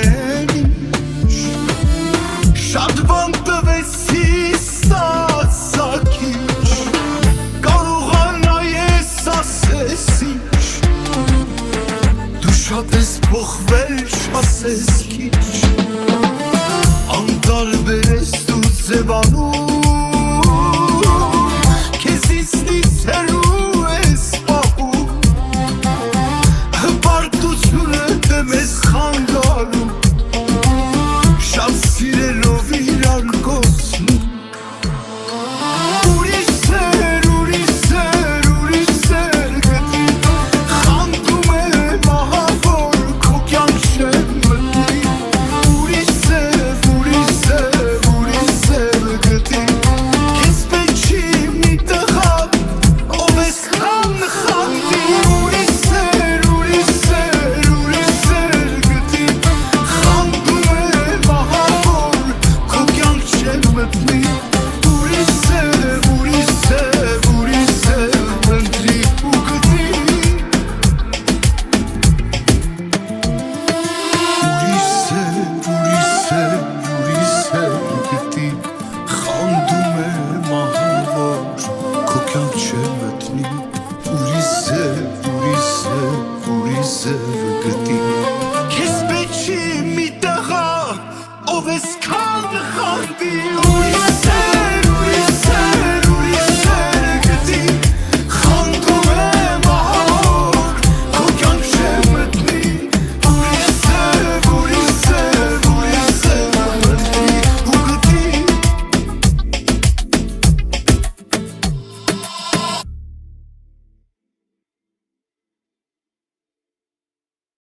ամենից Շատ բան տվեցի ստացակիչ Կարողանա ես ասես ինչ Դու շատ ես փոխվել չասես քիչ Անտարբեր ես դու ձևանում Քեզից նից հեռու ես պահում Հպարտությունը դեմ ես խանգարում Շատ սիրելով իրար կոսնում Ուրիշ սեր գտի Խանդում է մահավոր քո կյանք չեմ մտնի Ուրիշ սեր գտի Քեզ պետք չի մի տղա ով ես խանդի Ուրիշ սեր գտի Խանդում է մահավոր քո կյանք չեմ մտնի Ուրիշ սեր ընտրի ու գտի Ուրիշ սեր գտի Խանդում է մահավոր քո կյանք չեմ մտնի Ուրիշ սեր գտի Քեզ պետք չի մի տղա ով ես քան խանդի Ուրիշ